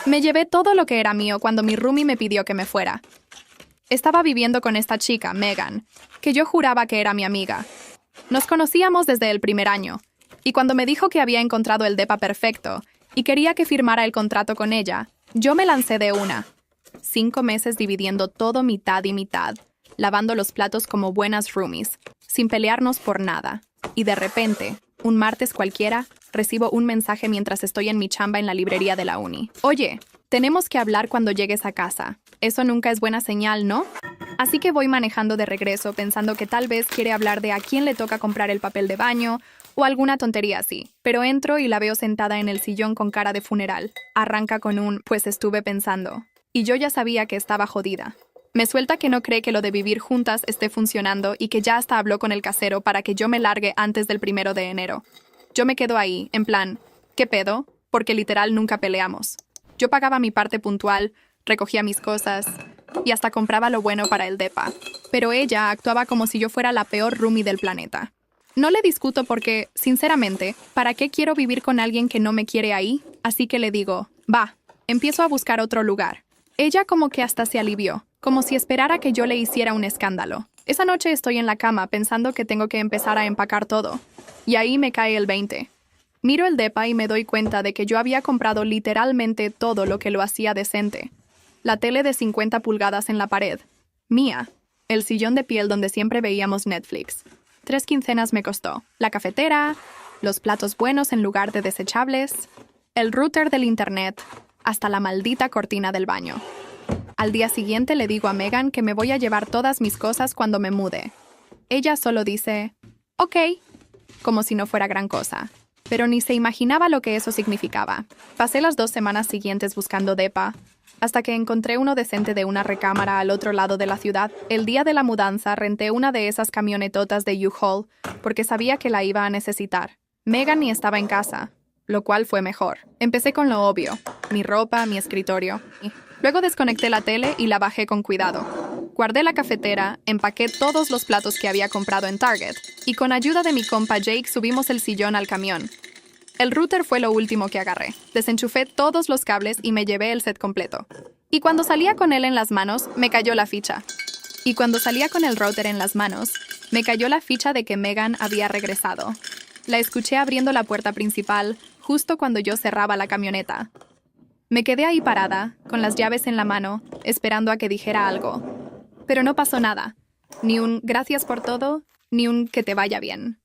Me llevé todo lo que era mío cuando mi roomie me pidió que me fuera. Estaba viviendo con esta chica, Megan, que yo juraba que era mi amiga. Nos conocíamos desde el primer año, y cuando me dijo que había encontrado el depa perfecto y quería que firmara el contrato con ella, yo me lancé de una. 5 meses dividiendo todo mitad y mitad, lavando los platos como buenas roomies, sin pelearnos por nada. Y de repente, un martes cualquiera, recibo un mensaje mientras estoy en mi chamba en la librería de la uni. Oye, tenemos que hablar cuando llegues a casa. Eso nunca es buena señal, ¿no? Así que voy manejando de regreso pensando que tal vez quiere hablar de a quién le toca comprar el papel de baño o alguna tontería así. Pero entro y la veo sentada en el sillón con cara de funeral. Arranca con un "pues estuve pensando". Y yo ya sabía que estaba jodida. Me suelta que no cree que lo de vivir juntas esté funcionando y que ya hasta habló con el casero para que yo me largue antes del 1 de enero. Yo me quedo ahí, en plan, ¿qué pedo? Porque literal nunca peleamos. Yo pagaba mi parte puntual, recogía mis cosas y hasta compraba lo bueno para el depa. Pero ella actuaba como si yo fuera la peor roomie del planeta. No le discuto porque, sinceramente, ¿para qué quiero vivir con alguien que no me quiere ahí? Así que le digo, va, empiezo a buscar otro lugar. Ella como que hasta se alivió, como si esperara que yo le hiciera un escándalo. Esa noche estoy en la cama pensando que tengo que empezar a empacar todo. Y ahí me cae el 20. Miro el depa y me doy cuenta de que yo había comprado literalmente todo lo que lo hacía decente. La tele de 50 pulgadas en la pared. Mía. El sillón de piel donde siempre veíamos Netflix. 3 quincenas me costó. La cafetera, los platos buenos en lugar de desechables, el router del internet, hasta la maldita cortina del baño. Al día siguiente le digo a Megan que me voy a llevar todas mis cosas cuando me mude. Ella solo dice, ok, como si no fuera gran cosa. Pero ni se imaginaba lo que eso significaba. Pasé las 2 semanas siguientes buscando depa, hasta que encontré uno decente de una recámara al otro lado de la ciudad. El día de la mudanza renté una de esas camionetotas de U-Haul porque sabía que la iba a necesitar. Megan ni estaba en casa, lo cual fue mejor. Empecé con lo obvio, mi ropa, mi escritorio. Luego desconecté la tele y la bajé con cuidado. Guardé la cafetera, empaqué todos los platos que había comprado en Target y con ayuda de mi compa Jake subimos el sillón al camión. El router fue lo último que agarré. Desenchufé todos los cables y me llevé el set completo. Y cuando salía con él en las manos, me cayó la ficha. Y cuando salía con el router en las manos, me cayó la ficha de que Megan había regresado. La escuché abriendo la puerta principal justo cuando yo cerraba la camioneta. Me quedé ahí parada, con las llaves en la mano, esperando a que dijera algo. Pero no pasó nada. Ni un gracias por todo, ni un que te vaya bien.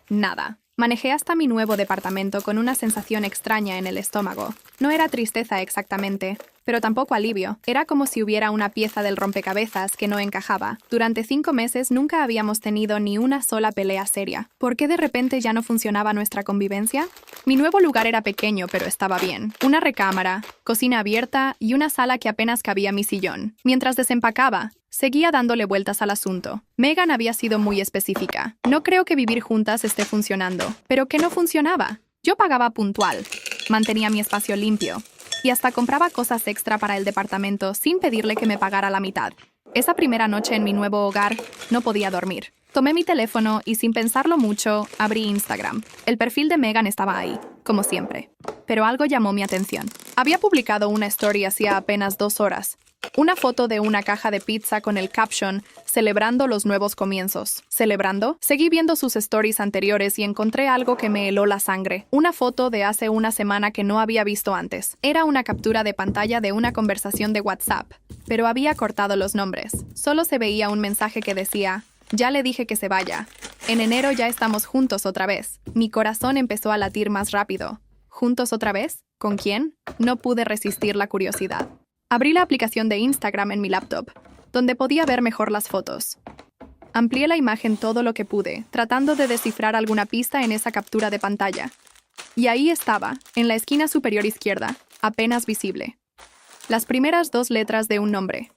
Nada. Manejé hasta mi nuevo departamento con una sensación extraña en el estómago. No era tristeza exactamente, pero tampoco alivio. Era como si hubiera una pieza del rompecabezas que no encajaba. Durante 5 meses nunca habíamos tenido ni una sola pelea seria. ¿Por qué de repente ya no funcionaba nuestra convivencia? Mi nuevo lugar era pequeño, pero estaba bien. Una recámara, cocina abierta y una sala que apenas cabía mi sillón. Mientras desempacaba, seguía dándole vueltas al asunto. Megan había sido muy específica. No creo que vivir juntas esté funcionando. ¿Pero qué no funcionaba? Yo pagaba puntual, mantenía mi espacio limpio y hasta compraba cosas extra para el departamento sin pedirle que me pagara la mitad. Esa primera noche en mi nuevo hogar no podía dormir. Tomé mi teléfono y sin pensarlo mucho, abrí Instagram. El perfil de Megan estaba ahí, como siempre. Pero algo llamó mi atención. Había publicado una story hacía apenas 2 horas. Una foto de una caja de pizza con el caption "Celebrando los nuevos comienzos". ¿Celebrando? Seguí viendo sus stories anteriores y encontré algo que me heló la sangre. Una foto de hace una semana que no había visto antes. Era una captura de pantalla de una conversación de WhatsApp, pero había cortado los nombres. Solo se veía un mensaje que decía, "Ya le dije que se vaya. En enero ya estamos juntos otra vez". Mi corazón empezó a latir más rápido. ¿Juntos otra vez? ¿Con quién? No pude resistir la curiosidad. Abrí la aplicación de Instagram en mi laptop, donde podía ver mejor las fotos. Amplié la imagen todo lo que pude, tratando de descifrar alguna pista en esa captura de pantalla. Y ahí estaba, en la esquina superior izquierda, apenas visible. Las primeras 2 letras de un nombre.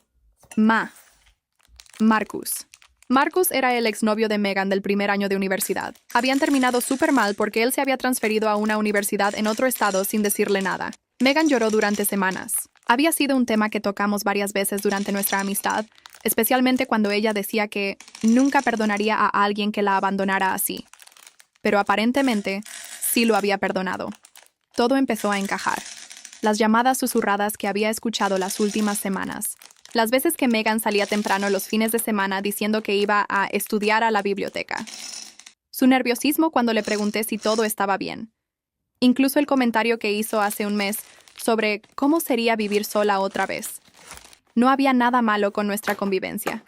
Marcus. Marcus era el exnovio de Megan del primer año de universidad. Habían terminado súper mal porque él se había transferido a una universidad en otro estado sin decirle nada. Megan lloró durante semanas. Había sido un tema que tocamos varias veces durante nuestra amistad, especialmente cuando ella decía que nunca perdonaría a alguien que la abandonara así. Pero aparentemente, sí lo había perdonado. Todo empezó a encajar. las llamadas susurradas que había escuchado las últimas semanas, las veces que Megan salía temprano los fines de semana diciendo que iba a estudiar a la biblioteca, su nerviosismo cuando le pregunté si todo estaba bien, incluso el comentario que hizo hace un mes sobre cómo sería vivir sola otra vez. No había nada malo con nuestra convivencia.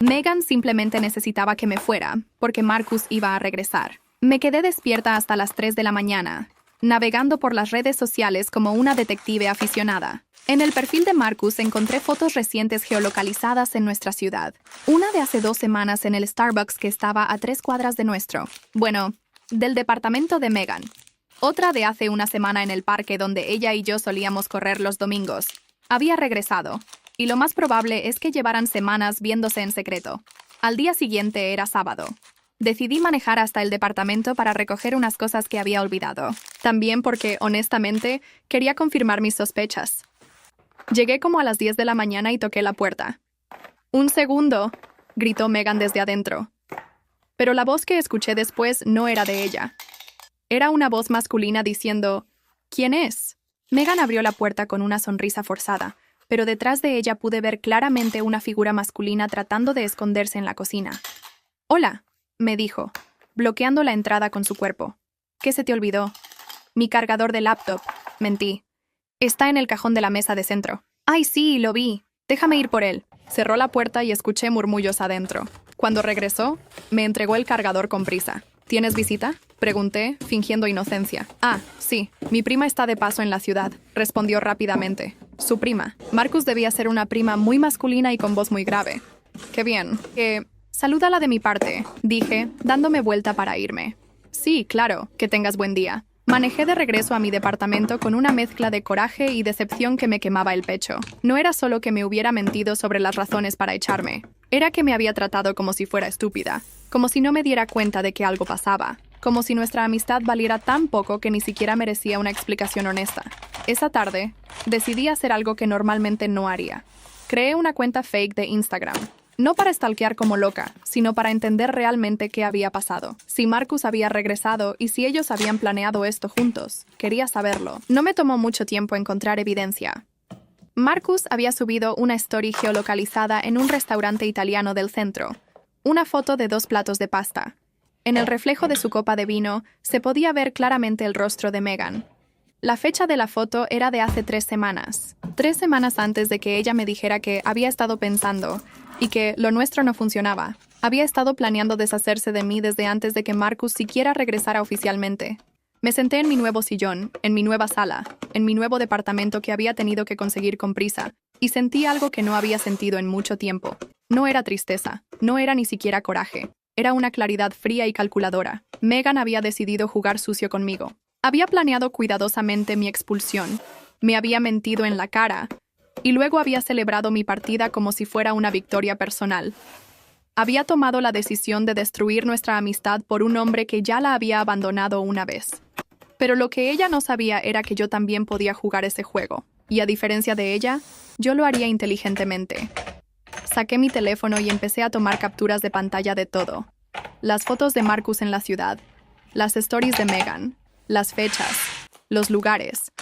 Megan simplemente necesitaba que me fuera, porque Marcus iba a regresar. Me quedé despierta hasta las 3 de la mañana, navegando por las redes sociales como una detective aficionada. En el perfil de Marcus encontré fotos recientes geolocalizadas en nuestra ciudad. Una de hace 2 semanas en el Starbucks que estaba a 3 cuadras de nuestro. Bueno, del departamento de Megan. Otra de hace una semana en el parque donde ella y yo solíamos correr los domingos. Había regresado, y lo más probable es que llevaran semanas viéndose en secreto. Al día siguiente era sábado. Decidí manejar hasta el departamento para recoger unas cosas que había olvidado. También porque, honestamente, quería confirmar mis sospechas. Llegué como a las 10 de la mañana y toqué la puerta. «¡Un segundo!», gritó Megan desde adentro. Pero la voz que escuché después no era de ella. Era una voz masculina diciendo, «¿Quién es?». Megan abrió la puerta con una sonrisa forzada, pero detrás de ella pude ver claramente una figura masculina tratando de esconderse en la cocina. «Hola», me dijo, bloqueando la entrada con su cuerpo. «¿Qué se te olvidó?». «Mi cargador de laptop», mentí. «Está en el cajón de la mesa de centro». «Ay, sí, lo vi. Déjame ir por él». Cerró la puerta y escuché murmullos adentro. Cuando regresó, me entregó el cargador con prisa. «¿Tienes visita?», pregunté, fingiendo inocencia. «Ah, sí. Mi prima está de paso en la ciudad», respondió rápidamente. Su prima. Marcus debía ser una prima muy masculina y con voz muy grave. «Qué bien. Salúdala de mi parte», dije, dándome vuelta para irme. «Sí, claro. Que tengas buen día». Manejé de regreso a mi departamento con una mezcla de coraje y decepción que me quemaba el pecho. No era solo que me hubiera mentido sobre las razones para echarme. Era que me había tratado como si fuera estúpida, como si no me diera cuenta de que algo pasaba, como si nuestra amistad valiera tan poco que ni siquiera merecía una explicación honesta. Esa tarde, decidí hacer algo que normalmente no haría. Creé una cuenta fake de Instagram. No para stalkear como loca, sino para entender realmente qué había pasado. Si Marcus había regresado y si ellos habían planeado esto juntos. Quería saberlo. No me tomó mucho tiempo encontrar evidencia. Marcus había subido una story geolocalizada en un restaurante italiano del centro. Una foto de 2 platos de pasta. En el reflejo de su copa de vino se podía ver claramente el rostro de Megan. La fecha de la foto era de hace 3 semanas. 3 semanas antes de que ella me dijera que había estado pensando y que lo nuestro no funcionaba. Había estado planeando deshacerse de mí desde antes de que Marcus siquiera regresara oficialmente. Me senté en mi nuevo sillón, en mi nueva sala, en mi nuevo departamento que había tenido que conseguir con prisa, y sentí algo que no había sentido en mucho tiempo. No era tristeza, no era ni siquiera coraje. Era una claridad fría y calculadora. Megan había decidido jugar sucio conmigo. Había planeado cuidadosamente mi expulsión. Me había mentido en la cara. Y luego había celebrado mi partida como si fuera una victoria personal. Había tomado la decisión de destruir nuestra amistad por un hombre que ya la había abandonado una vez. Pero lo que ella no sabía era que yo también podía jugar ese juego. Y a diferencia de ella, yo lo haría inteligentemente. Saqué mi teléfono y empecé a tomar capturas de pantalla de todo. Las fotos de Marcus en la ciudad, las stories de Megan, las fechas, los lugares,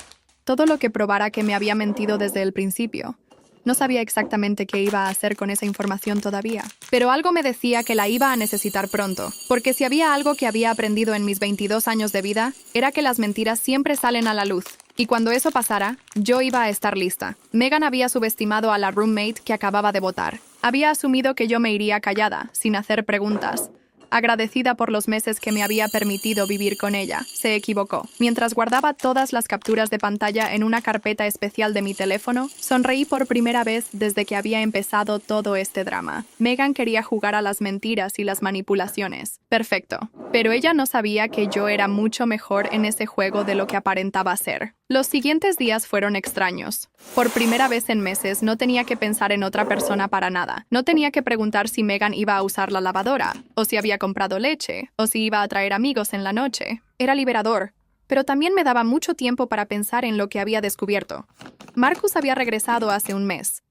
todo lo que probara que me había mentido desde el principio. No sabía exactamente qué iba a hacer con esa información todavía, pero algo me decía que la iba a necesitar pronto, porque si había algo que había aprendido en mis 22 años de vida, era que las mentiras siempre salen a la luz, y cuando eso pasara, yo iba a estar lista. Megan había subestimado a la roommate que acababa de votar. Había asumido que yo me iría callada, sin hacer preguntas. Agradecida por los meses que me había permitido vivir con ella, se equivocó. Mientras guardaba todas las capturas de pantalla en una carpeta especial de mi teléfono, sonreí por primera vez desde que había empezado todo este drama. Megan quería jugar a las mentiras y las manipulaciones. Perfecto. Pero ella no sabía que yo era mucho mejor en ese juego de lo que aparentaba ser. Los siguientes días fueron extraños. Por primera vez en meses no tenía que pensar en otra persona para nada. No tenía que preguntar si Megan iba a usar la lavadora, o si había comprado leche, o si iba a traer amigos en la noche. Era liberador, pero también me daba mucho tiempo para pensar en lo que había descubierto. Marcus había regresado hace un mes.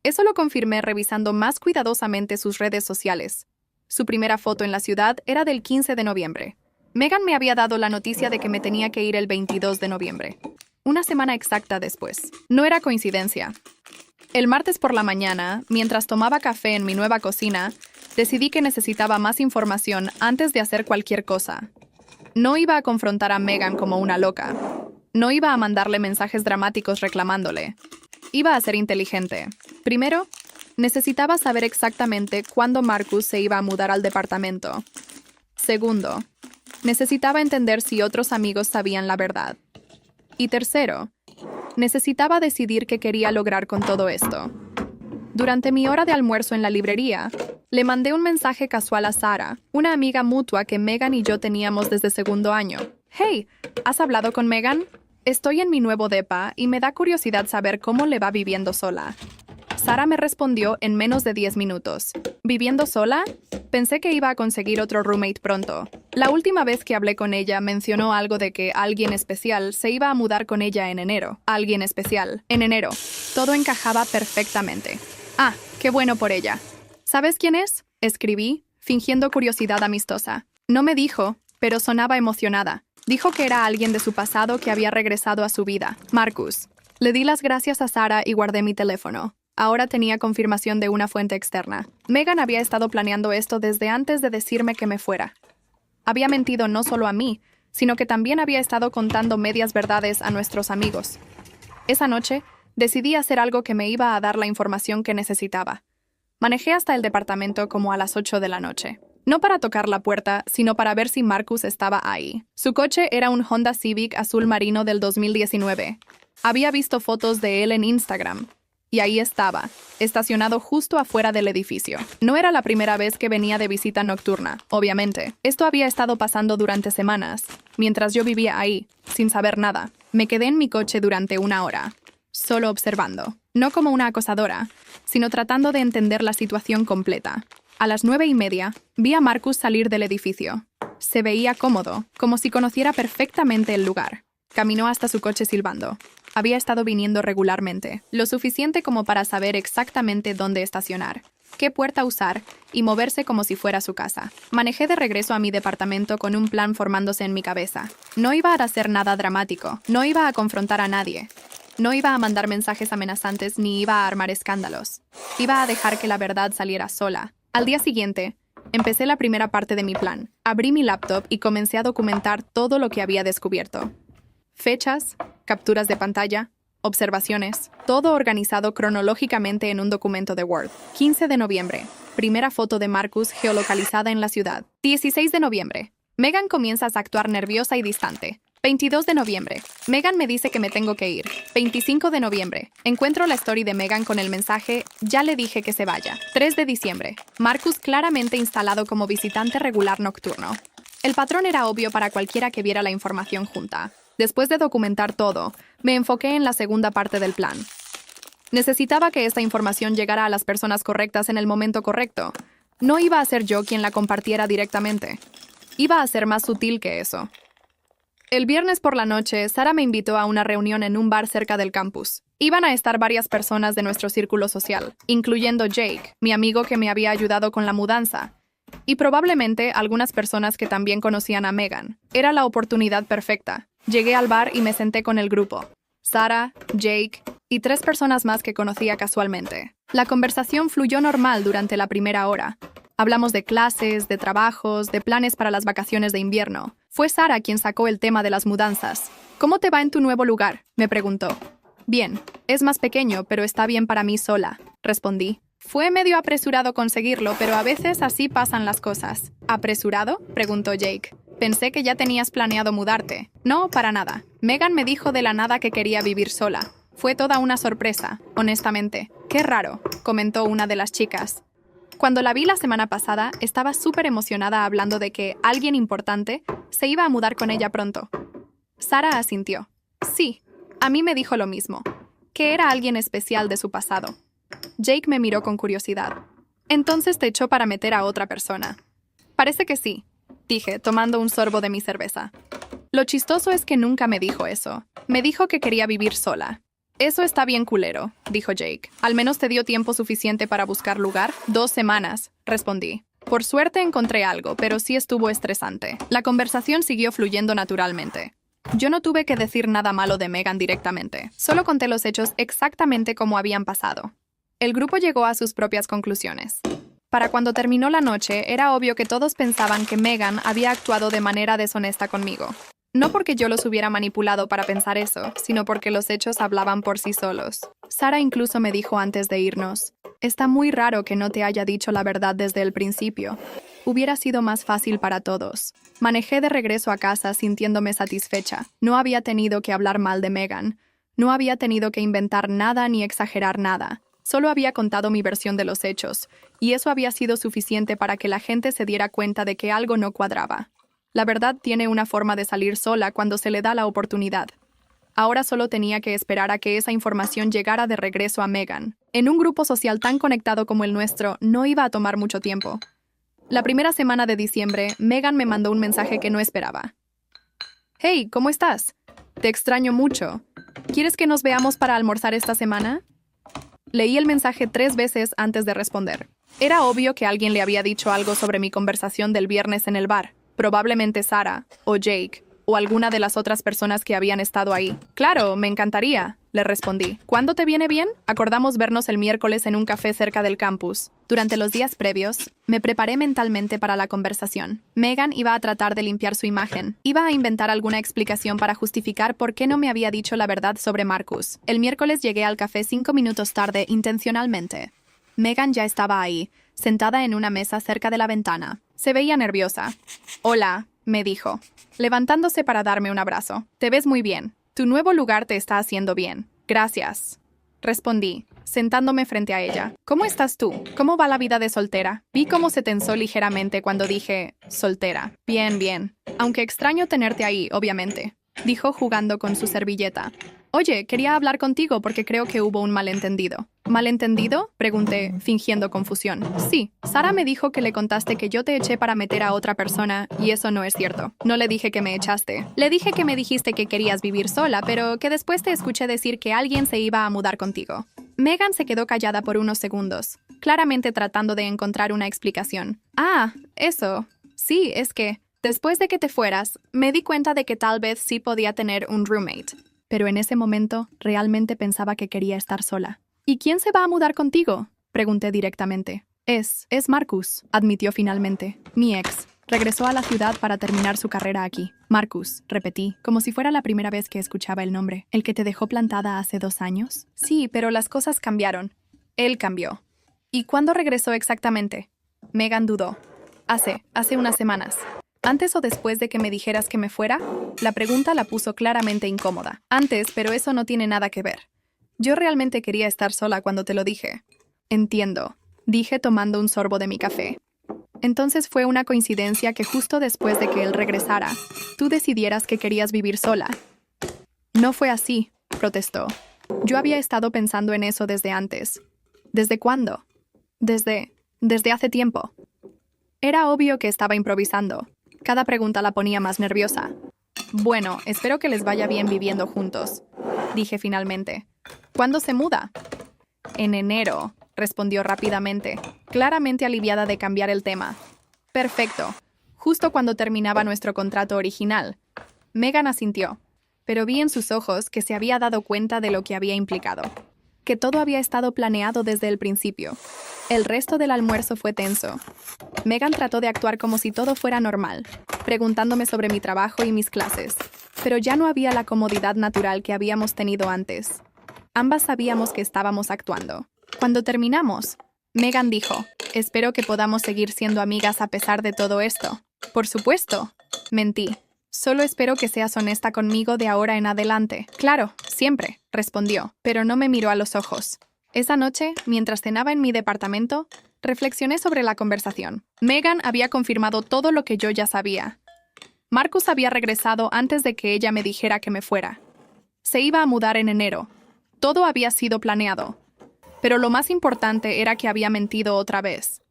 Eso lo confirmé revisando más cuidadosamente sus redes sociales. Su primera foto en la ciudad era del 15 de noviembre. Megan me había dado la noticia de que me tenía que ir el 22 de noviembre. una semana exacta después. No era coincidencia. El martes por la mañana, mientras tomaba café en mi nueva cocina, decidí que necesitaba más información antes de hacer cualquier cosa. No iba a confrontar a Megan como una loca. No iba a mandarle mensajes dramáticos reclamándole. Iba a ser inteligente. Primero, necesitaba saber exactamente cuándo Marcus se iba a mudar al departamento. Segundo, necesitaba entender si otros amigos sabían la verdad. Y tercero, necesitaba decidir qué quería lograr con todo esto. Durante mi hora de almuerzo en la librería, le mandé un mensaje casual a Sara, una amiga mutua que Megan y yo teníamos desde segundo año. Hey, ¿has hablado con Megan? Estoy en mi nuevo depa y me da curiosidad saber cómo le va viviendo sola. Sara me respondió en menos de 10 minutos. ¿Viviendo sola? Pensé que iba a conseguir otro roommate pronto. La última vez que hablé con ella mencionó algo de que alguien especial se iba a mudar con ella en enero. Alguien especial. En enero. Todo encajaba perfectamente. Ah, qué bueno por ella. ¿Sabes quién es? Escribí, fingiendo curiosidad amistosa. No me dijo, pero sonaba emocionada. Dijo que era alguien de su pasado que había regresado a su vida. Marcus. Le di las gracias a Sara y guardé mi teléfono. Ahora tenía confirmación de una fuente externa. Megan había estado planeando esto desde antes de decirme que me fuera. Había mentido no solo a mí, sino que también había estado contando medias verdades a nuestros amigos. Esa noche, decidí hacer algo que me iba a dar la información que necesitaba. Manejé hasta el departamento como a las 8 de la noche. No para tocar la puerta, sino para ver si Marcus estaba ahí. Su coche era un Honda Civic azul marino del 2019. Había visto fotos de él en Instagram. Y ahí estaba, estacionado justo afuera del edificio. No era la primera vez que venía de visita nocturna, obviamente. Esto había estado pasando durante semanas, mientras yo vivía ahí, sin saber nada. Me quedé en mi coche durante una hora, solo observando. No como una acosadora, sino tratando de entender la situación completa. A las 9:30, vi a Marcus salir del edificio. Se veía cómodo, como si conociera perfectamente el lugar. Caminó hasta su coche silbando. Había estado viniendo regularmente, lo suficiente como para saber exactamente dónde estacionar, qué puerta usar y moverse como si fuera su casa. Manejé de regreso a mi departamento con un plan formándose en mi cabeza. No iba a hacer nada dramático, no iba a confrontar a nadie. No iba a mandar mensajes amenazantes ni iba a armar escándalos. Iba a dejar que la verdad saliera sola. Al día siguiente, empecé la primera parte de mi plan. Abrí mi laptop y comencé a documentar todo lo que había descubierto. Fechas, capturas de pantalla, observaciones, todo organizado cronológicamente en un documento de Word. 15 de noviembre. Primera foto de Marcus geolocalizada en la ciudad. 16 de noviembre. Megan comienza a actuar nerviosa y distante. 22 de noviembre. Megan me dice que me tengo que ir. 25 de noviembre. Encuentro la story de Megan con el mensaje «Ya le dije que se vaya». 3 de diciembre. Marcus claramente instalado como visitante regular nocturno. El patrón era obvio para cualquiera que viera la información junta. Después de documentar todo, me enfoqué en la segunda parte del plan. Necesitaba que esta información llegara a las personas correctas en el momento correcto. No iba a ser yo quien la compartiera directamente. Iba a ser más sutil que eso. El viernes por la noche, Sara me invitó a una reunión en un bar cerca del campus. Iban a estar varias personas de nuestro círculo social, incluyendo Jake, mi amigo que me había ayudado con la mudanza, y probablemente algunas personas que también conocían a Megan. Era la oportunidad perfecta. Llegué al bar y me senté con el grupo. Sara, Jake y 3 personas más que conocía casualmente. La conversación fluyó normal durante la primera hora. Hablamos de clases, de trabajos, de planes para las vacaciones de invierno. Fue Sara quien sacó el tema de las mudanzas. ¿Cómo te va en tu nuevo lugar?, me preguntó. Bien, es más pequeño, pero está bien para mí sola, respondí. Fue medio apresurado conseguirlo, pero a veces así pasan las cosas. ¿Apresurado?, preguntó Jake. Pensé que ya tenías planeado mudarte. No, para nada. Megan me dijo de la nada que quería vivir sola. Fue toda una sorpresa, honestamente. Qué raro, comentó una de las chicas. Cuando la vi la semana pasada, estaba súper emocionada hablando de que alguien importante se iba a mudar con ella pronto. Sara asintió. Sí, a mí me dijo lo mismo, que era alguien especial de su pasado. Jake me miró con curiosidad. Entonces te echó para meter a otra persona. Parece que sí, dije, tomando un sorbo de mi cerveza. Lo chistoso es que nunca me dijo eso. Me dijo que quería vivir sola. Eso está bien culero, dijo Jake. ¿Al menos te dio tiempo suficiente para buscar lugar? 2 semanas, respondí. Por suerte encontré algo, pero sí estuvo estresante. La conversación siguió fluyendo naturalmente. Yo no tuve que decir nada malo de Megan directamente, solo conté los hechos exactamente como habían pasado. El grupo llegó a sus propias conclusiones. Para cuando terminó la noche, era obvio que todos pensaban que Megan había actuado de manera deshonesta conmigo. No porque yo los hubiera manipulado para pensar eso, sino porque los hechos hablaban por sí solos. Sara incluso me dijo antes de irnos: «Está muy raro que no te haya dicho la verdad desde el principio. Hubiera sido más fácil para todos». Manejé de regreso a casa sintiéndome satisfecha. No había tenido que hablar mal de Megan. No había tenido que inventar nada ni exagerar nada. Solo había contado mi versión de los hechos, y eso había sido suficiente para que la gente se diera cuenta de que algo no cuadraba. La verdad tiene una forma de salir sola cuando se le da la oportunidad. Ahora solo tenía que esperar a que esa información llegara de regreso a Megan. En un grupo social tan conectado como el nuestro, no iba a tomar mucho tiempo. La primera semana de diciembre, Megan me mandó un mensaje que no esperaba. «Hey, ¿cómo estás? Te extraño mucho. ¿Quieres que nos veamos para almorzar esta semana?» Leí el mensaje 3 veces antes de responder. Era obvio que alguien le había dicho algo sobre mi conversación del viernes en el bar. Probablemente Sara, o Jake, o alguna de las otras personas que habían estado ahí. «Claro, me encantaría», le respondí. «¿Cuándo te viene bien?» Acordamos vernos el miércoles en un café cerca del campus. Durante los días previos, me preparé mentalmente para la conversación. Megan iba a tratar de limpiar su imagen. Iba a inventar alguna explicación para justificar por qué no me había dicho la verdad sobre Marcus. El miércoles llegué al café 5 minutos tarde intencionalmente. Megan ya estaba ahí, sentada en una mesa cerca de la ventana. Se veía nerviosa. «Hola», me dijo, levantándose para darme un abrazo. «Te ves muy bien. Tu nuevo lugar te está haciendo bien». «Gracias», respondí, sentándome frente a ella. «¿Cómo estás tú? ¿Cómo va la vida de soltera?» Vi cómo se tensó ligeramente cuando dije «soltera». «Bien, bien. Aunque extraño tenerte ahí, obviamente», dijo jugando con su servilleta. «Oye, quería hablar contigo porque creo que hubo un malentendido». «¿Malentendido?», pregunté, fingiendo confusión. «Sí, Sara me dijo que le contaste que yo te eché para meter a otra persona, y eso no es cierto. No le dije que me echaste. Le dije que me dijiste que querías vivir sola, pero que después te escuché decir que alguien se iba a mudar contigo». Megan se quedó callada por unos segundos, claramente tratando de encontrar una explicación. «Ah, eso. Sí, es que, después de que te fueras, me di cuenta de que tal vez sí podía tener un roommate. Pero en ese momento, realmente pensaba que quería estar sola». «¿Y quién se va a mudar contigo?», pregunté directamente. Es Marcus», admitió finalmente. «Mi ex. Regresó a la ciudad para terminar su carrera aquí». «Marcus», repetí, como si fuera la primera vez que escuchaba el nombre. «¿El que te dejó plantada hace 2 años?» «Sí, pero las cosas cambiaron. Él cambió». «¿Y cuándo regresó exactamente?» Megan dudó. Hace unas semanas». «¿Antes o después de que me dijeras que me fuera?» La pregunta la puso claramente incómoda. «Antes, pero eso no tiene nada que ver. Yo realmente quería estar sola cuando te lo dije». «Entiendo», dije tomando un sorbo de mi café. «Entonces fue una coincidencia que justo después de que él regresara, tú decidieras que querías vivir sola». «No fue así», protestó. «Yo había estado pensando en eso desde antes». «¿Desde cuándo?» Desde hace tiempo». Era obvio que estaba improvisando. Cada pregunta la ponía más nerviosa. «Bueno, espero que les vaya bien viviendo juntos», dije finalmente. «¿Cuándo se muda?» «En enero», respondió rápidamente, claramente aliviada de cambiar el tema. «Perfecto. Justo cuando terminaba nuestro contrato original». Megan asintió, pero vi en sus ojos que se había dado cuenta de lo que había implicado. Que todo había estado planeado desde el principio. El resto del almuerzo fue tenso. Megan trató de actuar como si todo fuera normal, preguntándome sobre mi trabajo y mis clases, pero ya no había la comodidad natural que habíamos tenido antes. Ambas sabíamos que estábamos actuando. Cuando terminamos, Megan dijo: «Espero que podamos seguir siendo amigas a pesar de todo esto». «Por supuesto», mentí. «Solo espero que seas honesta conmigo de ahora en adelante». «Claro, siempre», respondió, pero no me miró a los ojos. Esa noche, mientras cenaba en mi departamento, reflexioné sobre la conversación. Megan había confirmado todo lo que yo ya sabía. Marcus había regresado antes de que ella me dijera que me fuera. Se iba a mudar en enero. Todo había sido planeado. Pero lo más importante era que había mentido otra vez.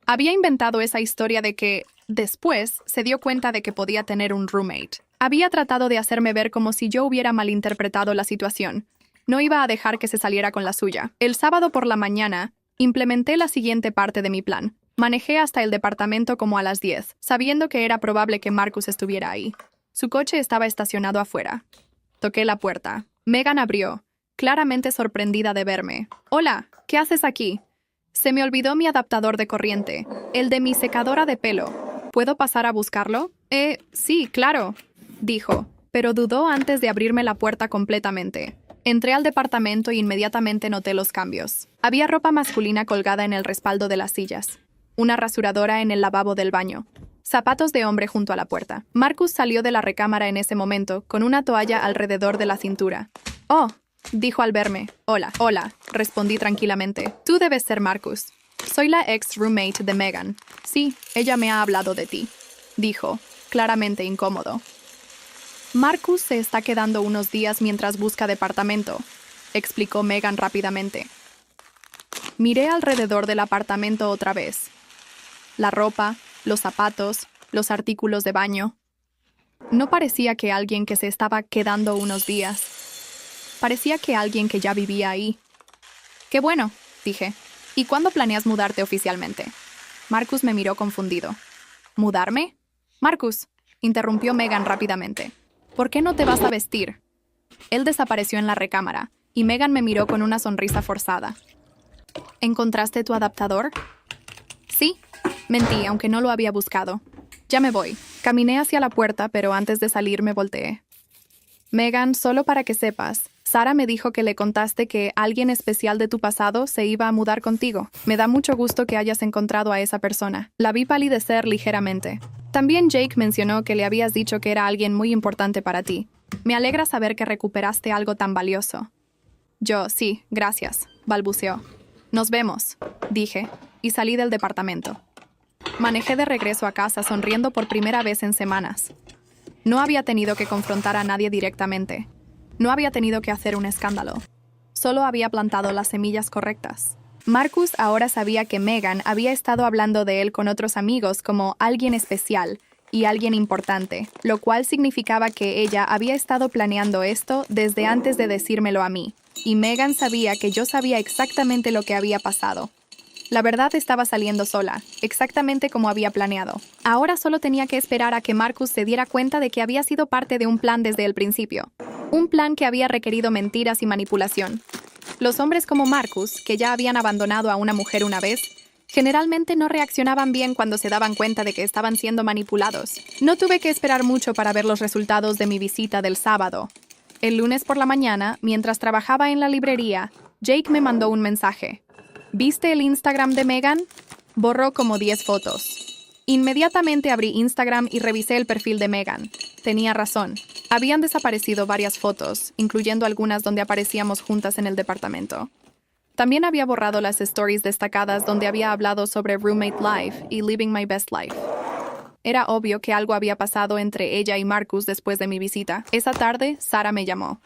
Había inventado esa historia de que, después, se dio cuenta de que podía tener un roommate. Había tratado de hacerme ver como si yo hubiera malinterpretado la situación. No iba a dejar que se saliera con la suya. El sábado por la mañana, implementé la siguiente parte de mi plan. Manejé hasta el departamento como a las 10, sabiendo que era probable que Marcus estuviera ahí. Su coche estaba estacionado afuera. Toqué la puerta. Megan abrió, claramente sorprendida de verme. «Hola, ¿qué haces aquí?» Se me olvidó mi adaptador de corriente, el de mi secadora de pelo. ¿Puedo pasar a buscarlo? Sí, claro», dijo, pero dudó antes de abrirme la puerta completamente. Entré al departamento e inmediatamente noté los cambios. Había ropa masculina colgada en el respaldo de las sillas, una rasuradora en el lavabo del baño, zapatos de hombre junto a la puerta. Marcus salió de la recámara en ese momento, con una toalla alrededor de la cintura. «Oh», dijo al verme. Hola, respondí tranquilamente. «Tú debes ser Marcus. Soy la ex roommate de Megan. Sí, ella me ha hablado de ti», dijo, claramente incómodo. «Marcus se está quedando unos días mientras busca departamento», explicó Megan rápidamente. Miré alrededor del apartamento otra vez. La ropa, los zapatos, los artículos de baño. No parecía que alguien que se estaba quedando unos días. Parecía que alguien que ya vivía ahí. «Qué bueno», dije. «¿Y cuándo planeas mudarte oficialmente?» Marcus me miró confundido. «¿Mudarme?» «Marcus», interrumpió Megan rápidamente. «¿Por qué no te vas a vestir?» Él desapareció en la recámara, y Megan me miró con una sonrisa forzada. «¿Encontraste tu adaptador?» «Sí», mentí, aunque no lo había buscado. «Ya me voy». Caminé hacia la puerta, pero antes de salir me volteé. «Megan, solo para que sepas, Sara me dijo que le contaste que alguien especial de tu pasado se iba a mudar contigo. Me da mucho gusto que hayas encontrado a esa persona». La vi palidecer ligeramente. «También Jake mencionó que le habías dicho que era alguien muy importante para ti. Me alegra saber que recuperaste algo tan valioso». Yo, «Sí, gracias», balbuceó. «Nos vemos», dije, y salí del departamento. Manejé de regreso a casa sonriendo por primera vez en semanas. No había tenido que confrontar a nadie directamente. No había tenido que hacer un escándalo. Solo había plantado las semillas correctas. Marcus ahora sabía que Megan había estado hablando de él con otros amigos como alguien especial y alguien importante, lo cual significaba que ella había estado planeando esto desde antes de decírmelo a mí, y Megan sabía que yo sabía exactamente lo que había pasado. La verdad estaba saliendo sola, exactamente como había planeado. Ahora solo tenía que esperar a que Marcus se diera cuenta de que había sido parte de un plan desde el principio. Un plan que había requerido mentiras y manipulación. Los hombres como Marcus, que ya habían abandonado a una mujer una vez, generalmente no reaccionaban bien cuando se daban cuenta de que estaban siendo manipulados. No tuve que esperar mucho para ver los resultados de mi visita del sábado. El lunes por la mañana, mientras trabajaba en la librería, Jake me mandó un mensaje. «¿Viste el Instagram de Megan?» Borró como 10 fotos. Inmediatamente abrí Instagram y revisé el perfil de Megan. Tenía razón. Habían desaparecido varias fotos, incluyendo algunas donde aparecíamos juntas en el departamento. También había borrado las stories destacadas donde había hablado sobre Roommate Life y Living My Best Life. Era obvio que algo había pasado entre ella y Marcus después de mi visita. Esa tarde, Sara me llamó.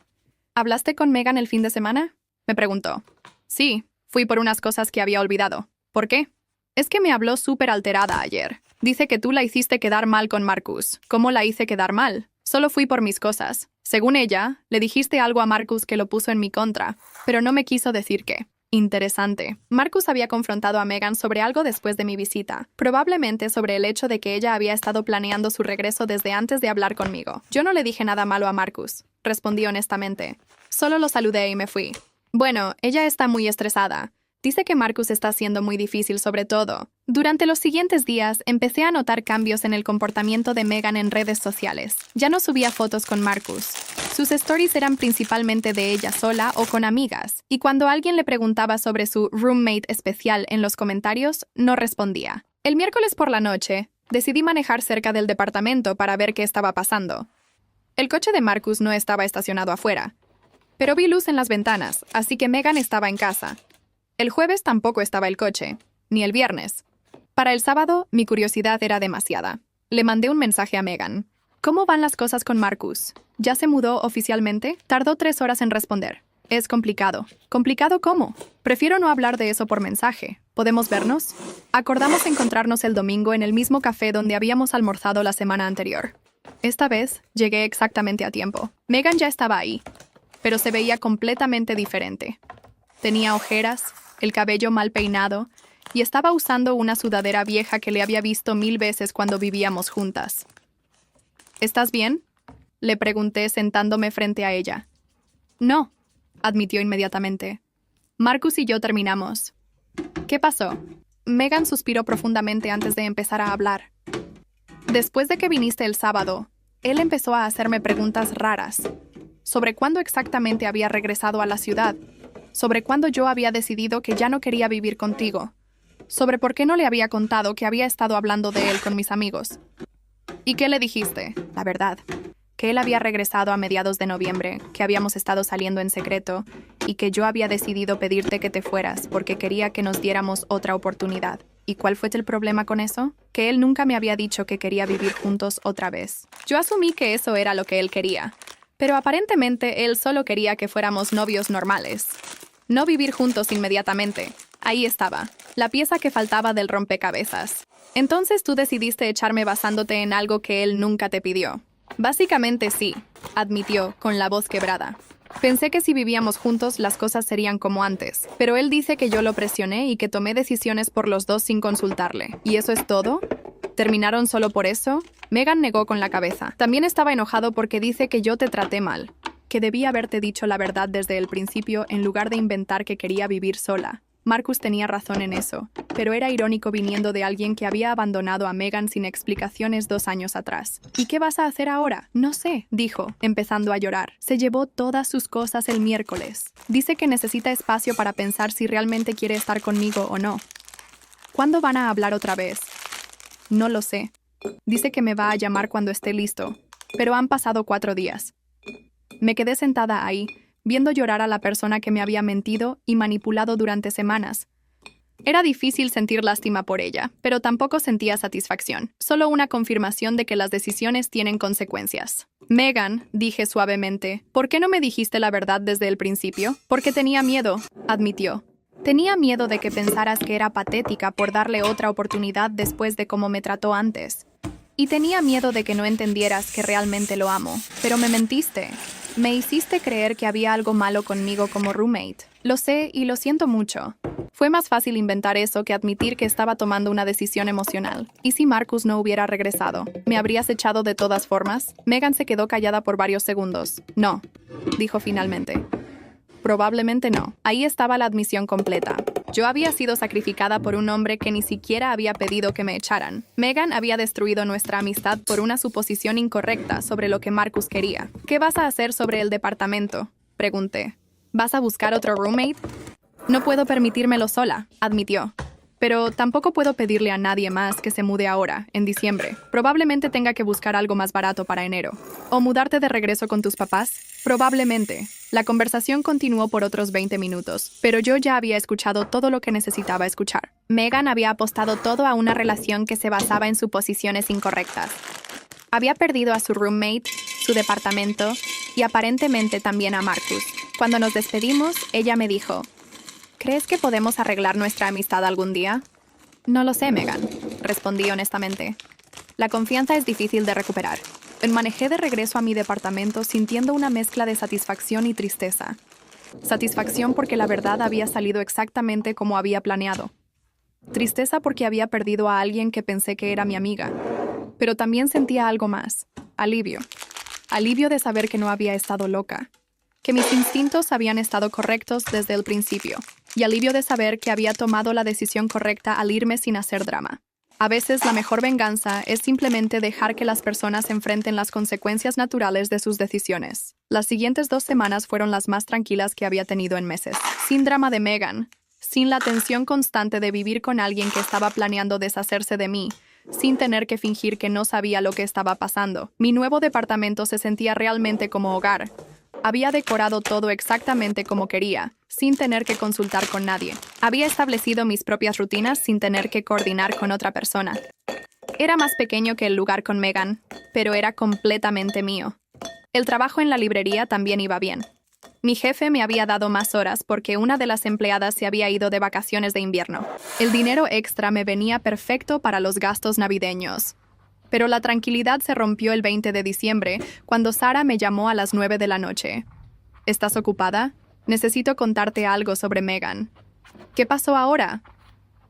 «¿Hablaste con Megan el fin de semana?», me preguntó. «Sí, fui por unas cosas que había olvidado». «¿Por qué?» «Es que me habló súper alterada ayer. Dice que tú la hiciste quedar mal con Marcus». «¿Cómo la hice quedar mal? Solo fui por mis cosas. Según ella, le dijiste algo a Marcus que lo puso en mi contra, pero no me quiso decir qué». Interesante. Marcus había confrontado a Megan sobre algo después de mi visita, probablemente sobre el hecho de que ella había estado planeando su regreso desde antes de hablar conmigo. Yo no le dije nada malo a Marcus, respondí honestamente. Solo lo saludé y me fui. «Bueno, ella está muy estresada. Dice que Marcus está siendo muy difícil sobre todo». Durante los siguientes días, empecé a notar cambios en el comportamiento de Megan en redes sociales. Ya no subía fotos con Marcus. Sus stories eran principalmente de ella sola o con amigas, y cuando alguien le preguntaba sobre su roommate especial en los comentarios, no respondía. El miércoles por la noche, decidí manejar cerca del departamento para ver qué estaba pasando. El coche de Marcus no estaba estacionado afuera, pero vi luz en las ventanas, así que Megan estaba en casa. El jueves tampoco estaba el coche, ni el viernes. Para el sábado, mi curiosidad era demasiada. Le mandé un mensaje a Megan. «¿Cómo van las cosas con Marcus? ¿Ya se mudó oficialmente?» Tardó 3 horas en responder. «Es complicado». «¿Complicado cómo? Prefiero no hablar de eso por mensaje. ¿Podemos vernos?» Acordamos encontrarnos el domingo en el mismo café donde habíamos almorzado la semana anterior. Esta vez, llegué exactamente a tiempo. Megan ya estaba ahí, pero se veía completamente diferente. Tenía ojeras, el cabello mal peinado, y estaba usando una sudadera vieja que le había visto 1000 veces cuando vivíamos juntas. «¿Estás bien?», Le pregunté sentándome frente a ella. No, admitió inmediatamente. Marcus y yo terminamos. ¿Qué pasó? Megan suspiró profundamente antes de empezar a hablar. Después de que viniste el sábado, él empezó a hacerme preguntas raras. Sobre cuándo exactamente había regresado a la ciudad. Sobre cuándo yo había decidido que ya no quería vivir contigo. Sobre por qué no le había contado que había estado hablando de él con mis amigos. ¿Y qué le dijiste? La verdad. Que él había regresado a mediados de noviembre, que habíamos estado saliendo en secreto y que yo había decidido pedirte que te fueras porque quería que nos diéramos otra oportunidad. ¿Y cuál fue el problema con eso? Que él nunca me había dicho que quería vivir juntos otra vez. Yo asumí que eso era lo que él quería, pero aparentemente él solo quería que fuéramos novios normales. No vivir juntos inmediatamente. Ahí estaba, la pieza que faltaba del rompecabezas. Entonces tú decidiste echarme basándote en algo que él nunca te pidió. Básicamente sí, admitió, con la voz quebrada. Pensé que si vivíamos juntos las cosas serían como antes, pero él dice que yo lo presioné y que tomé decisiones por los dos sin consultarle. ¿Y eso es todo? ¿Terminaron solo por eso? Megan negó con la cabeza. También estaba enojado porque dice que yo te traté mal, que debí haberte dicho la verdad desde el principio en lugar de inventar que quería vivir sola. Marcus tenía razón en eso, pero era irónico viniendo de alguien que había abandonado a Megan sin explicaciones 2 años atrás. ¿Y qué vas a hacer ahora? No sé, dijo, empezando a llorar. Se llevó todas sus cosas el miércoles. Dice que necesita espacio para pensar si realmente quiere estar conmigo o no. ¿Cuándo van a hablar otra vez? No lo sé. Dice que me va a llamar cuando esté listo, pero han pasado 4 días. Me quedé sentada ahí, viendo llorar a la persona que me había mentido y manipulado durante semanas. Era difícil sentir lástima por ella, pero tampoco sentía satisfacción, solo una confirmación de que las decisiones tienen consecuencias. Megan, dije suavemente, ¿por qué no me dijiste la verdad desde el principio? Porque tenía miedo, admitió. Tenía miedo de que pensaras que era patética por darle otra oportunidad después de cómo me trató antes. Y tenía miedo de que no entendieras que realmente lo amo, pero me mentiste. Me hiciste creer que había algo malo conmigo como roommate. Lo sé y lo siento mucho. Fue más fácil inventar eso que admitir que estaba tomando una decisión emocional. ¿Y si Marcus no hubiera regresado? ¿Me habrías echado de todas formas? Megan se quedó callada por varios segundos. No, dijo finalmente. Probablemente no. Ahí estaba la admisión completa. Yo había sido sacrificada por un hombre que ni siquiera había pedido que me echaran. Megan había destruido nuestra amistad por una suposición incorrecta sobre lo que Marcus quería. ¿Qué vas a hacer sobre el departamento? Pregunté. ¿Vas a buscar otro roommate? No puedo permitírmelo sola, admitió. Pero tampoco puedo pedirle a nadie más que se mude ahora, en diciembre. Probablemente tenga que buscar algo más barato para enero. ¿O mudarte de regreso con tus papás? Probablemente. La conversación continuó por otros 20 minutos, pero yo ya había escuchado todo lo que necesitaba escuchar. Megan había apostado todo a una relación que se basaba en suposiciones incorrectas. Había perdido a su roommate, su departamento y aparentemente también a Marcus. Cuando nos despedimos, ella me dijo, ¿crees que podemos arreglar nuestra amistad algún día? No lo sé, Megan, respondí honestamente. La confianza es difícil de recuperar. Me manejé de regreso a mi departamento sintiendo una mezcla de satisfacción y tristeza. Satisfacción porque la verdad había salido exactamente como había planeado. Tristeza porque había perdido a alguien que pensé que era mi amiga. Pero también sentía algo más. Alivio. Alivio de saber que no había estado loca. Que mis instintos habían estado correctos desde el principio. Y alivio de saber que había tomado la decisión correcta al irme sin hacer drama. A veces la mejor venganza es simplemente dejar que las personas enfrenten las consecuencias naturales de sus decisiones. Las siguientes 2 semanas fueron las más tranquilas que había tenido en meses. Sin drama de Megan, sin la tensión constante de vivir con alguien que estaba planeando deshacerse de mí, sin tener que fingir que no sabía lo que estaba pasando. Mi nuevo departamento se sentía realmente como hogar. Había decorado todo exactamente como quería, sin tener que consultar con nadie. Había establecido mis propias rutinas sin tener que coordinar con otra persona. Era más pequeño que el lugar con Megan, pero era completamente mío. El trabajo en la librería también iba bien. Mi jefe me había dado más horas porque una de las empleadas se había ido de vacaciones de invierno. El dinero extra me venía perfecto para los gastos navideños. Pero la tranquilidad se rompió el 20 de diciembre, cuando Sara me llamó a las 9 de la noche. ¿Estás ocupada? Necesito contarte algo sobre Megan. ¿Qué pasó ahora?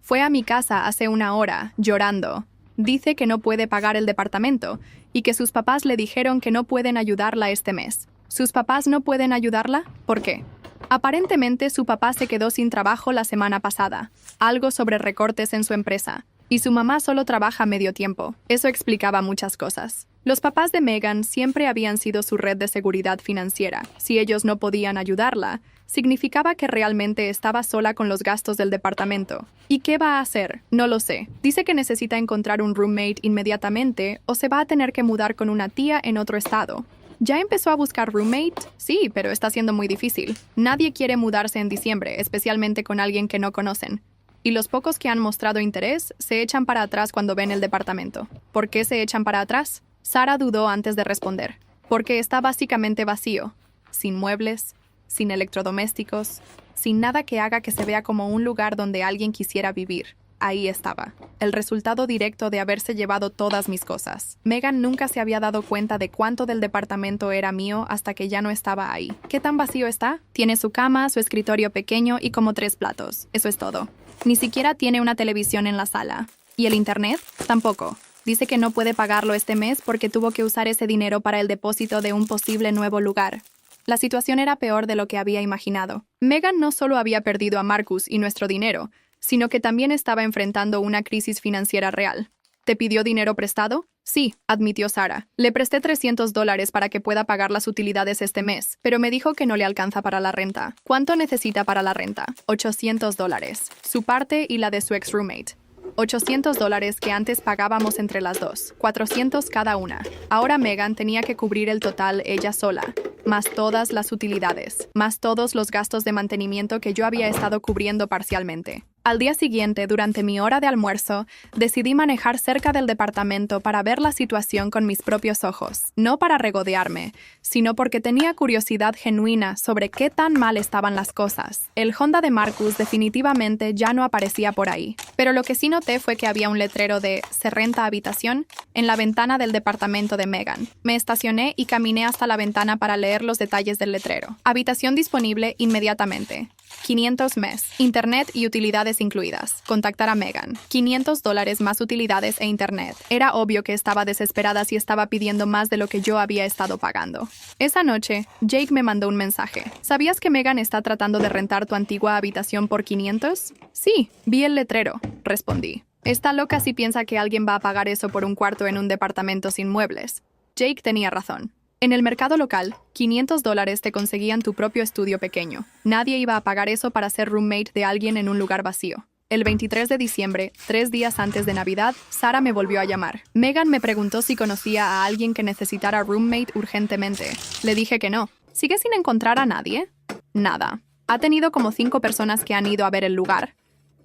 Fue a mi casa hace 1 hora, llorando. Dice que no puede pagar el departamento y que sus papás le dijeron que no pueden ayudarla este mes. ¿Sus papás no pueden ayudarla? ¿Por qué? Aparentemente su papá se quedó sin trabajo la semana pasada, algo sobre recortes en su empresa, y su mamá solo trabaja medio tiempo. Eso explicaba muchas cosas. Los papás de Megan siempre habían sido su red de seguridad financiera. Si ellos no podían ayudarla, significaba que realmente estaba sola con los gastos del departamento. ¿Y qué va a hacer? No lo sé. Dice que necesita encontrar un roommate inmediatamente o se va a tener que mudar con una tía en otro estado. ¿Ya empezó a buscar roommate? Sí, pero está siendo muy difícil. Nadie quiere mudarse en diciembre, especialmente con alguien que no conocen. Y los pocos que han mostrado interés se echan para atrás cuando ven el departamento. ¿Por qué se echan para atrás? Sara dudó antes de responder. Porque está básicamente vacío. Sin muebles, sin electrodomésticos, sin nada que haga que se vea como un lugar donde alguien quisiera vivir. Ahí estaba, el resultado directo de haberse llevado todas mis cosas. Megan nunca se había dado cuenta de cuánto del departamento era mío hasta que ya no estaba ahí. ¿Qué tan vacío está? Tiene su cama, su escritorio pequeño y como 3 platos. Eso es todo. Ni siquiera tiene una televisión en la sala. ¿Y el internet? Tampoco. Dice que no puede pagarlo este mes porque tuvo que usar ese dinero para el depósito de un posible nuevo lugar. La situación era peor de lo que había imaginado. Megan no solo había perdido a Marcus y nuestro dinero, sino que también estaba enfrentando una crisis financiera real. ¿Te pidió dinero prestado? Sí, admitió Sara. Le presté $300 para que pueda pagar las utilidades este mes, pero me dijo que no le alcanza para la renta. ¿Cuánto necesita para la renta? $800. Su parte y la de su ex-roommate. $800 que antes pagábamos entre las dos, $400 cada una. Ahora Megan tenía que cubrir el total ella sola, más todas las utilidades, más todos los gastos de mantenimiento que yo había estado cubriendo parcialmente. Al día siguiente, durante mi hora de almuerzo, decidí manejar cerca del departamento para ver la situación con mis propios ojos, no para regodearme, sino porque tenía curiosidad genuina sobre qué tan mal estaban las cosas. El Honda de Marcus definitivamente ya no aparecía por ahí, pero lo que sí noté fue que había un letrero de «Se renta habitación» en la ventana del departamento de Megan. Me estacioné y caminé hasta la ventana para leer los detalles del letrero. Habitación disponible inmediatamente. $500 mes. Internet y utilidades incluidas. Contactar a Megan. $500 más utilidades e internet. Era obvio que estaba desesperada si estaba pidiendo más de lo que yo había estado pagando. Esa noche, Jake me mandó un mensaje. ¿Sabías que Megan está tratando de rentar tu antigua habitación por $500? Sí, vi el letrero, respondí. Está loca si piensa que alguien va a pagar eso por un cuarto en un departamento sin muebles. Jake tenía razón. En el mercado local, $500 te conseguían tu propio estudio pequeño. Nadie iba a pagar eso para ser roommate de alguien en un lugar vacío. El 23 de diciembre, 3 días antes de Navidad, Sara me volvió a llamar. Megan me preguntó si conocía a alguien que necesitara roommate urgentemente. Le dije que no. ¿Sigue sin encontrar a nadie? Nada. Ha tenido como 5 personas que han ido a ver el lugar,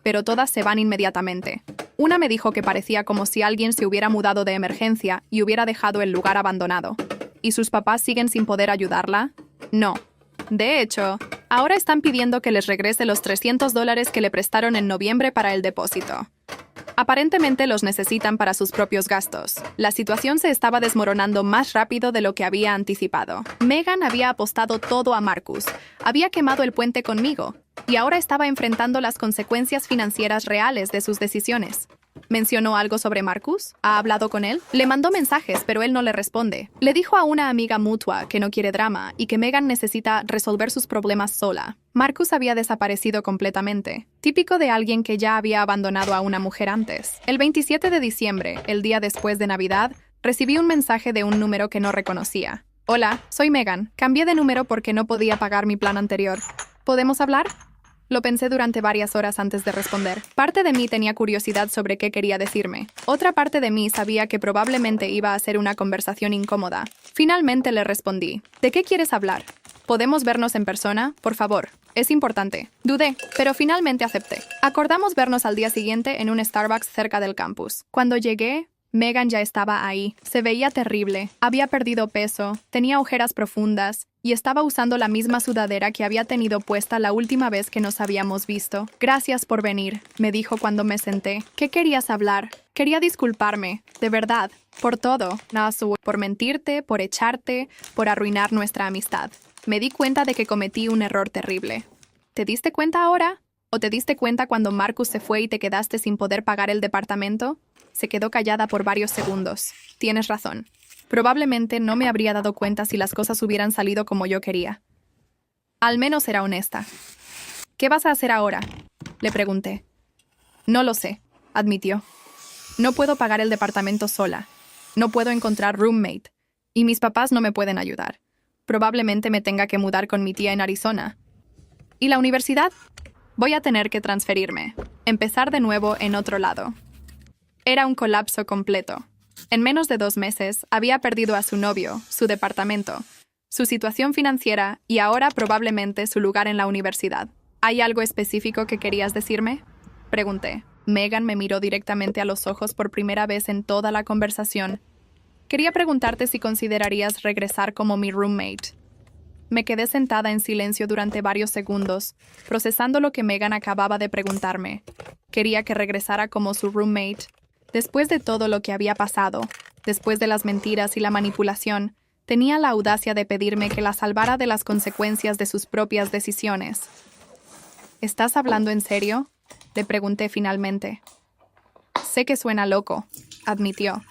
pero todas se van inmediatamente. Una me dijo que parecía como si alguien se hubiera mudado de emergencia y hubiera dejado el lugar abandonado. ¿Y sus papás siguen sin poder ayudarla? No. De hecho, ahora están pidiendo que les regrese los $300 que le prestaron en noviembre para el depósito. Aparentemente los necesitan para sus propios gastos. La situación se estaba desmoronando más rápido de lo que había anticipado. Megan había apostado todo a Marcus, había quemado el puente conmigo, y ahora estaba enfrentando las consecuencias financieras reales de sus decisiones. ¿Mencionó algo sobre Marcus? ¿Ha hablado con él? Le mandó mensajes, pero él no le responde. Le dijo a una amiga mutua que no quiere drama y que Megan necesita resolver sus problemas sola. Marcus había desaparecido completamente, típico de alguien que ya había abandonado a una mujer antes. El 27 de diciembre, el día después de Navidad, recibí un mensaje de un número que no reconocía. Hola, soy Megan. Cambié de número porque no podía pagar mi plan anterior. ¿Podemos hablar? Lo pensé durante varias horas antes de responder. Parte de mí tenía curiosidad sobre qué quería decirme. Otra parte de mí sabía que probablemente iba a ser una conversación incómoda. Finalmente le respondí. ¿De qué quieres hablar? ¿Podemos vernos en persona? Por favor. Es importante. Dudé, pero finalmente acepté. Acordamos vernos al día siguiente en un Starbucks cerca del campus. Cuando llegué, Megan ya estaba ahí. Se veía terrible. Había perdido peso, tenía ojeras profundas y estaba usando la misma sudadera que había tenido puesta la última vez que nos habíamos visto. Gracias por venir, me dijo cuando me senté. ¿Qué querías hablar? Quería disculparme, de verdad, por todo. Por mentirte, por echarte, por arruinar nuestra amistad. Me di cuenta de que cometí un error terrible. ¿Te diste cuenta ahora? ¿O te diste cuenta cuando Marcus se fue y te quedaste sin poder pagar el departamento? Se quedó callada por varios segundos. Tienes razón. Probablemente no me habría dado cuenta si las cosas hubieran salido como yo quería. Al menos era honesta. ¿Qué vas a hacer ahora?, le pregunté. No lo sé, admitió. No puedo pagar el departamento sola. No puedo encontrar roommate. Y mis papás no me pueden ayudar. Probablemente me tenga que mudar con mi tía en Arizona. ¿Y la universidad? Voy a tener que transferirme. Empezar de nuevo en otro lado. Era un colapso completo. En menos de 2 meses había perdido a su novio, su departamento, su situación financiera y ahora probablemente su lugar en la universidad. ¿Hay algo específico que querías decirme?, pregunté. Megan me miró directamente a los ojos por primera vez en toda la conversación. Quería preguntarte si considerarías regresar como mi roommate. Me quedé sentada en silencio durante varios segundos, procesando lo que Megan acababa de preguntarme. Quería que regresara como su roommate. Después de todo lo que había pasado, después de las mentiras y la manipulación, tenía la audacia de pedirme que la salvara de las consecuencias de sus propias decisiones. ¿Estás hablando en serio?, le pregunté finalmente. Sé que suena loco, admitió.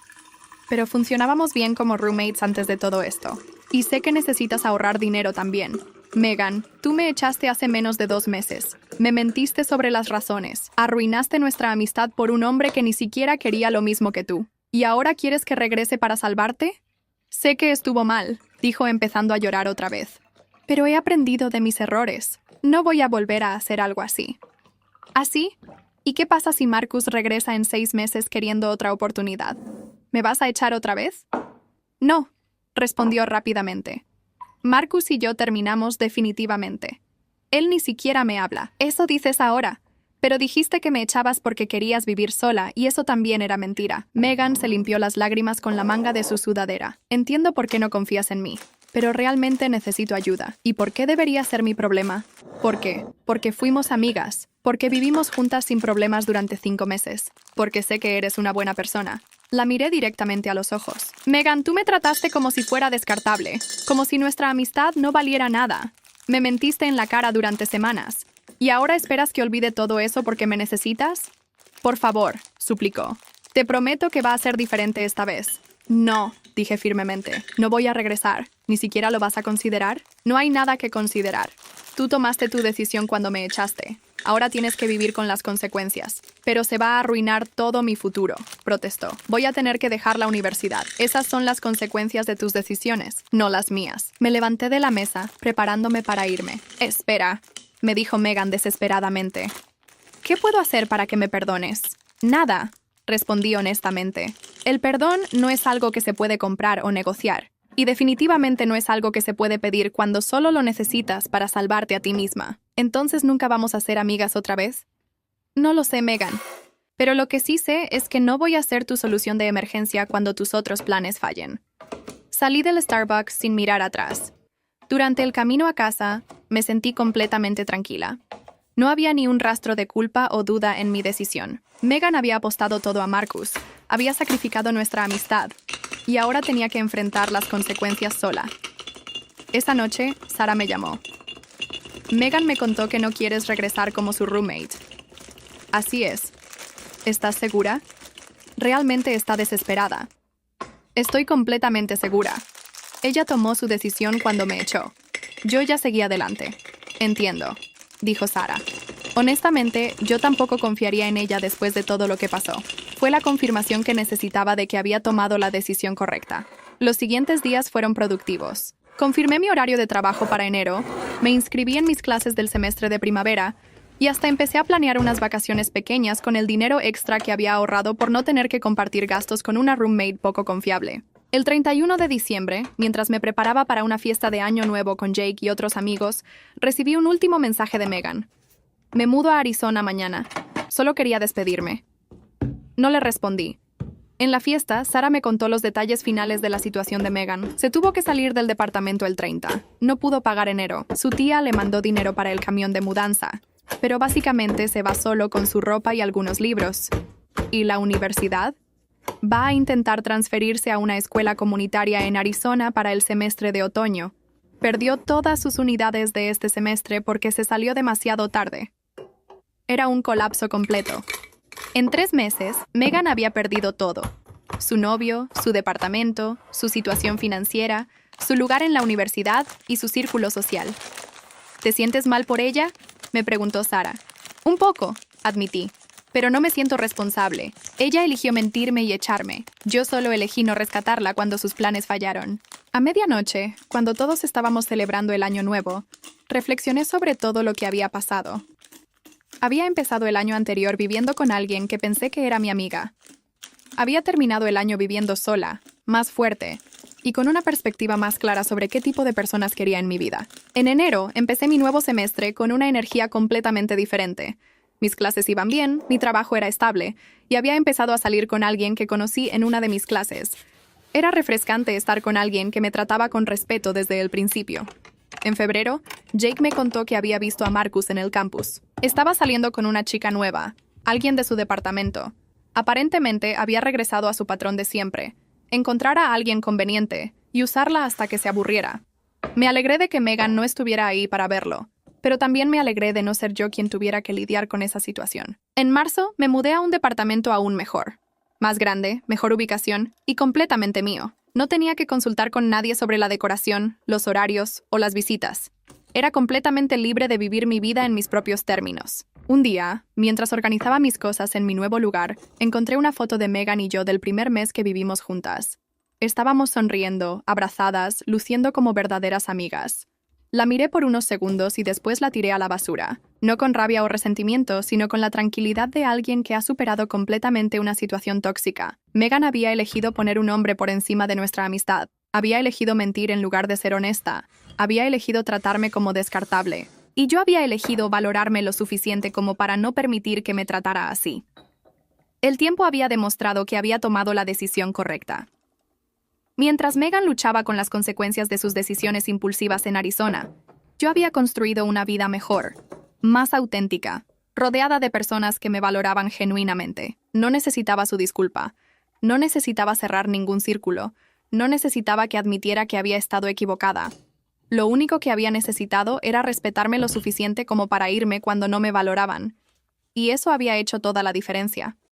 Pero funcionábamos bien como roommates antes de todo esto. Y sé que necesitas ahorrar dinero también. Megan, tú me echaste hace menos de 2 meses. Me mentiste sobre las razones. Arruinaste nuestra amistad por un hombre que ni siquiera quería lo mismo que tú. ¿Y ahora quieres que regrese para salvarte? Sé que estuvo mal, dijo empezando a llorar otra vez. Pero he aprendido de mis errores. No voy a volver a hacer algo así. ¿Así? ¿Y qué pasa si Marcus regresa en 6 meses queriendo otra oportunidad? ¿Me vas a echar otra vez? No, respondió rápidamente. Marcus y yo terminamos definitivamente. Él ni siquiera me habla. Eso dices ahora. Pero dijiste que me echabas porque querías vivir sola, y eso también era mentira. Megan se limpió las lágrimas con la manga de su sudadera. Entiendo por qué no confías en mí, pero realmente necesito ayuda. ¿Y por qué debería ser mi problema? ¿Por qué? Porque fuimos amigas. Porque vivimos juntas sin problemas durante 5 meses. Porque sé que eres una buena persona. La miré directamente a los ojos. Megan, tú me trataste como si fuera descartable, como si nuestra amistad no valiera nada. Me mentiste en la cara durante semanas. ¿Y ahora esperas que olvide todo eso porque me necesitas? Por favor, suplicó. Te prometo que va a ser diferente esta vez. No, dije firmemente. No voy a regresar. ¿Ni siquiera lo vas a considerar? No hay nada que considerar. Tú tomaste tu decisión cuando me echaste. Ahora tienes que vivir con las consecuencias. Pero se va a arruinar todo mi futuro, protestó. Voy a tener que dejar la universidad. Esas son las consecuencias de tus decisiones, no las mías. Me levanté de la mesa, preparándome para irme. Espera, me dijo Megan desesperadamente. ¿Qué puedo hacer para que me perdones? Nada, respondí honestamente. El perdón no es algo que se puede comprar o negociar. Y definitivamente no es algo que se puede pedir cuando solo lo necesitas para salvarte a ti misma. ¿Entonces nunca vamos a ser amigas otra vez? No lo sé, Megan. Pero lo que sí sé es que no voy a ser tu solución de emergencia cuando tus otros planes fallen. Salí del Starbucks sin mirar atrás. Durante el camino a casa, me sentí completamente tranquila. No había ni un rastro de culpa o duda en mi decisión. Megan había apostado todo a Marcus. Había sacrificado nuestra amistad. Y ahora tenía que enfrentar las consecuencias sola. Esa noche, Sara me llamó. Megan me contó que no quieres regresar como su roommate. Así es. ¿Estás segura? Realmente está desesperada. Estoy completamente segura. Ella tomó su decisión cuando me echó. Yo ya seguí adelante. Entiendo, dijo Sara. Honestamente, yo tampoco confiaría en ella después de todo lo que pasó. Fue la confirmación que necesitaba de que había tomado la decisión correcta. Los siguientes días fueron productivos. Confirmé mi horario de trabajo para enero, me inscribí en mis clases del semestre de primavera y hasta empecé a planear unas vacaciones pequeñas con el dinero extra que había ahorrado por no tener que compartir gastos con una roommate poco confiable. El 31 de diciembre, mientras me preparaba para una fiesta de Año Nuevo con Jake y otros amigos, recibí un último mensaje de Megan. Me mudo a Arizona mañana. Solo quería despedirme. No le respondí. En la fiesta, Sara me contó los detalles finales de la situación de Megan. Se tuvo que salir del departamento el 30. No pudo pagar enero. Su tía le mandó dinero para el camión de mudanza. Pero básicamente se va solo con su ropa y algunos libros. ¿Y la universidad? Va a intentar transferirse a una escuela comunitaria en Arizona para el semestre de otoño. Perdió todas sus unidades de este semestre porque se salió demasiado tarde. Era un colapso completo. En 3 meses, Megan había perdido todo. Su novio, su departamento, su situación financiera, su lugar en la universidad y su círculo social. ¿Te sientes mal por ella?, me preguntó Sara. Un poco, admití, pero no me siento responsable. Ella eligió mentirme y echarme. Yo solo elegí no rescatarla cuando sus planes fallaron. A medianoche, cuando todos estábamos celebrando el año nuevo, reflexioné sobre todo lo que había pasado. Había empezado el año anterior viviendo con alguien que pensé que era mi amiga. Había terminado el año viviendo sola, más fuerte, y con una perspectiva más clara sobre qué tipo de personas quería en mi vida. En enero, empecé mi nuevo semestre con una energía completamente diferente. Mis clases iban bien, mi trabajo era estable, y había empezado a salir con alguien que conocí en una de mis clases. Era refrescante estar con alguien que me trataba con respeto desde el principio. En febrero, Jake me contó que había visto a Marcus en el campus. Estaba saliendo con una chica nueva, alguien de su departamento. Aparentemente había regresado a su patrón de siempre, encontrar a alguien conveniente y usarla hasta que se aburriera. Me alegré de que Megan no estuviera ahí para verlo, pero también me alegré de no ser yo quien tuviera que lidiar con esa situación. En marzo, me mudé a un departamento aún mejor. Más grande, mejor ubicación y completamente mío. No tenía que consultar con nadie sobre la decoración, los horarios o las visitas. Era completamente libre de vivir mi vida en mis propios términos. Un día, mientras organizaba mis cosas en mi nuevo lugar, encontré una foto de Megan y yo del primer mes que vivimos juntas. Estábamos sonriendo, abrazadas, luciendo como verdaderas amigas. La miré por unos segundos y después la tiré a la basura. No con rabia o resentimiento, sino con la tranquilidad de alguien que ha superado completamente una situación tóxica. Megan había elegido poner un hombre por encima de nuestra amistad. Había elegido mentir en lugar de ser honesta. Había elegido tratarme como descartable. Y yo había elegido valorarme lo suficiente como para no permitir que me tratara así. El tiempo había demostrado que había tomado la decisión correcta. Mientras Megan luchaba con las consecuencias de sus decisiones impulsivas en Arizona, yo había construido una vida mejor, más auténtica, rodeada de personas que me valoraban genuinamente. No necesitaba su disculpa, no necesitaba cerrar ningún círculo, no necesitaba que admitiera que había estado equivocada. Lo único que había necesitado era respetarme lo suficiente como para irme cuando no me valoraban. Y eso había hecho toda la diferencia.